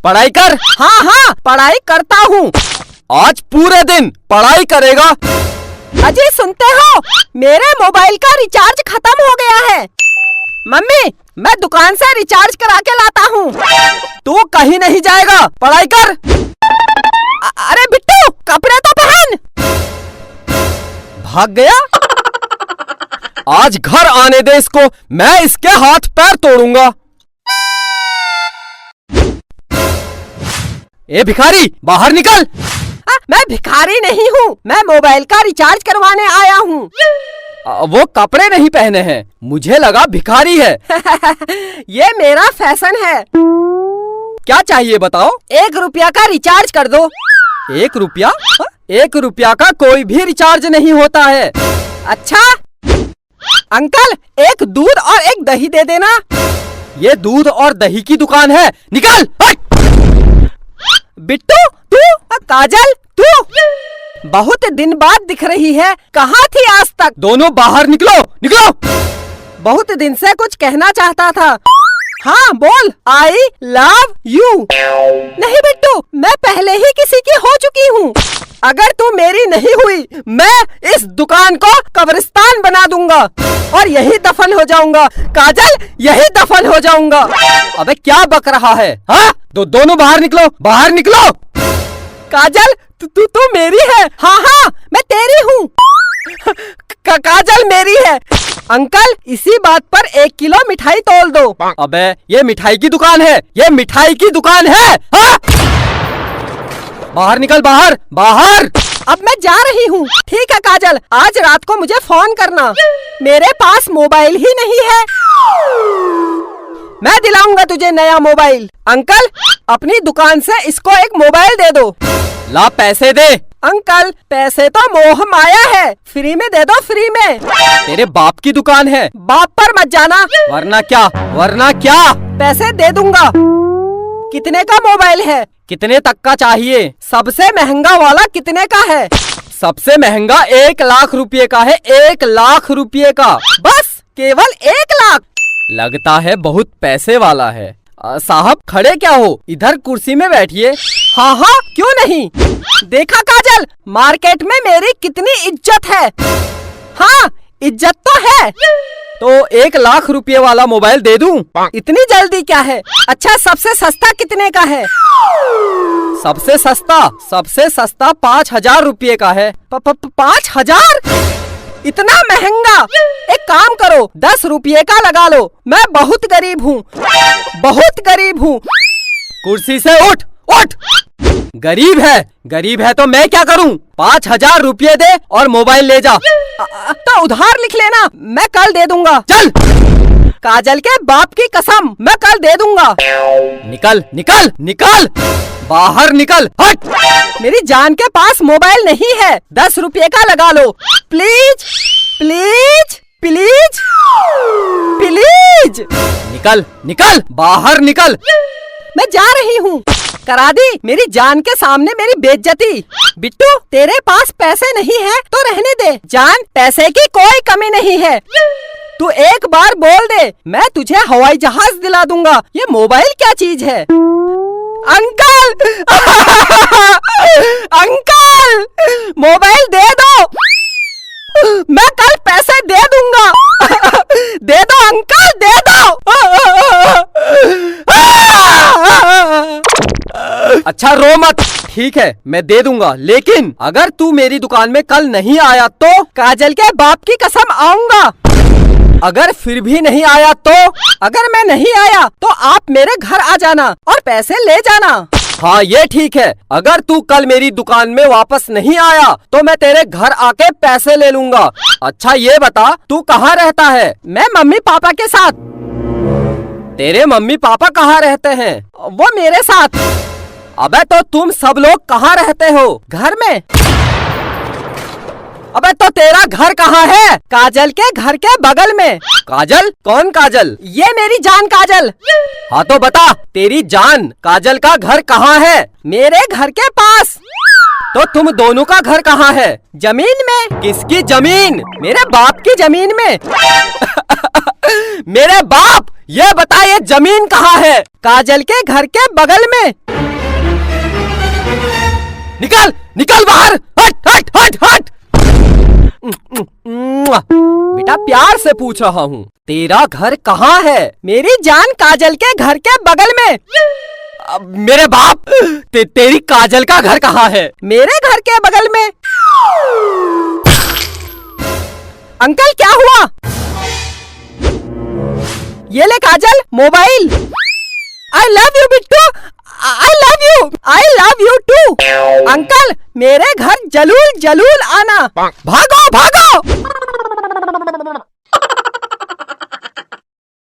पढ़ाई कर। हाँ हाँ पढ़ाई करता हूँ। आज पूरे दिन पढ़ाई करेगा। अजी सुनते हो, मेरे मोबाइल का रिचार्ज खत्म हो गया है। मम्मी मैं दुकान से रिचार्ज करा के लाता हूँ। तू कहीं नहीं जाएगा, पढ़ाई कर। अरे बिट्टू कपड़े तो पहन। भाग गया। आज घर आने दे इसको, मैं इसके हाथ पैर तोड़ूंगा। ए भिखारी बाहर निकल। मैं भिखारी नहीं हूँ, मैं मोबाइल का रिचार्ज करवाने आया हूँ। वो कपड़े नहीं पहने हैं, मुझे लगा भिखारी है। ये मेरा फैशन है। क्या चाहिए बताओ? 1 रुपया का रिचार्ज कर दो। 1 रुपया? 1 रुपया का कोई भी रिचार्ज नहीं होता है। अच्छा अंकल, एक दूध और एक दही दे देना। ये दूध और दही की दुकान है, निकल। बिट्टू तू, काजल तू बहुत दिन बाद दिख रही है, कहाँ थी आज तक? दोनों बाहर निकलो, निकलो। बहुत दिन से कुछ कहना चाहता था। हाँ बोल। आई लव यू। नहीं बिट्टू, मैं पहले ही किसी की हो चुकी हूँ। अगर तू मेरी नहीं हुई, मैं इस दुकान को कब्रिस्तान बना दूंगा और यही दफन हो जाऊंगा। काजल यही दफन हो जाऊंगा। अबे क्या बक रहा है? हाँ दोनों बाहर निकलो, बाहर निकलो। काजल तू मेरी है। हाँ हाँ मैं तेरी हूँ। काजल मेरी है। अंकल इसी बात पर 1 किलो मिठाई तोल दो। अबे ये मिठाई की दुकान है, ये मिठाई की दुकान है। हाँ? बाहर निकल, बाहर बाहर। अब मैं जा रही हूँ। ठीक है काजल, आज रात को मुझे फोन करना। मेरे पास मोबाइल ही नहीं है। मैं दिलाऊंगा तुझे नया मोबाइल। अंकल अपनी दुकान से इसको एक मोबाइल दे दो। ला पैसे दे। अंकल पैसे तो मोह माया है, फ्री में दे दो, फ्री में। तेरे बाप की दुकान है, बाप पर मत जाना। वरना क्या, वरना क्या? पैसे दे दूंगा। कितने का मोबाइल है? कितने तक का चाहिए? सबसे महंगा वाला कितने का है? सबसे महंगा 1 लाख रुपए का है, 1 लाख रुपए का। बस केवल 1 लाख? लगता है बहुत पैसे वाला है। साहब खड़े क्या हो, इधर कुर्सी में बैठिए। हाँ हाँ क्यों नहीं। देखा काजल, मार्केट में मेरी कितनी इज्जत है। हाँ इज्जत तो है। तो 1 लाख रुपए वाला मोबाइल दे दूं? इतनी जल्दी क्या है? अच्छा सबसे सस्ता कितने का है? सबसे सस्ता 5,000 रुपए का है। 5,000? इतना महंगा? एक काम करो 10 रुपये का लगा लो। मैं बहुत गरीब हूँ, बहुत गरीब हूँ। कुर्सी से उठ, उठ। गरीब है तो मैं क्या करूं? 5,000 रुपये दे और मोबाइल ले जा। तो उधार लिख लेना, मैं कल दे दूंगा। चल। काजल के बाप की कसम, मैं कल दे दूंगा। निकल निकल निकल, बाहर निकल, हट। मेरी जान के पास मोबाइल नहीं है, 10 रुपये का लगा लो। Please please please please. निकल निकल, बाहर निकल। मैं जा रही हूँ। करा दी मेरी जान के सामने मेरी बेइज्जती। बिट्टू तेरे पास पैसे नहीं है तो रहने दे। जान पैसे की कोई कमी नहीं है। तू एक बार बोल दे, मैं तुझे हवाई जहाज दिला दूंगा। ये मोबाइल क्या चीज है? अंकल अंकल मोबाइल दे दो, मैं कल पैसे दे दूंगा। दे दो अंकल, दे दो। अच्छा रो मत, ठीक है मैं दे दूंगा, लेकिन अगर तू मेरी दुकान में कल नहीं आया तो? काजल के बाप की कसम आऊंगा। अगर फिर भी नहीं आया तो? अगर मैं नहीं आया तो आप मेरे घर आ जाना और पैसे ले जाना। हाँ ये ठीक है, अगर तू कल मेरी दुकान में वापस नहीं आया तो मैं तेरे घर आके पैसे ले लूंगा। अच्छा ये बता तू कहाँ रहता है? मैं मम्मी पापा के साथ। तेरे मम्मी पापा कहाँ रहते हैं? वो मेरे साथ। अबे तो तुम सब लोग कहाँ रहते हो? घर में। अबे तो तेरा घर कहाँ है? काजल के घर के बगल में। काजल? कौन काजल? ये मेरी जान काजल। हाँ तो बता, तेरी जान काजल का घर कहाँ है? मेरे घर के पास। तो तुम दोनों का घर कहाँ है? जमीन में। किसकी जमीन? मेरे बाप की जमीन में। मेरे बाप? ये बता ये जमीन कहाँ है? काजल के घर के बगल में। निकल निकल बाहर, हट हट हट हट। बेटा प्यार से पूछ रहा हूँ, तेरा घर कहाँ है? मेरी जान काजल के घर के बगल में। मेरे बाप, तेरी काजल का घर कहाँ है? मेरे घर के बगल में। अंकल क्या हुआ? ये ले काजल, mobile. I love you Bittu, I love you too. Uncle मेरे घर जलूल जलूल आना। भागो भागो।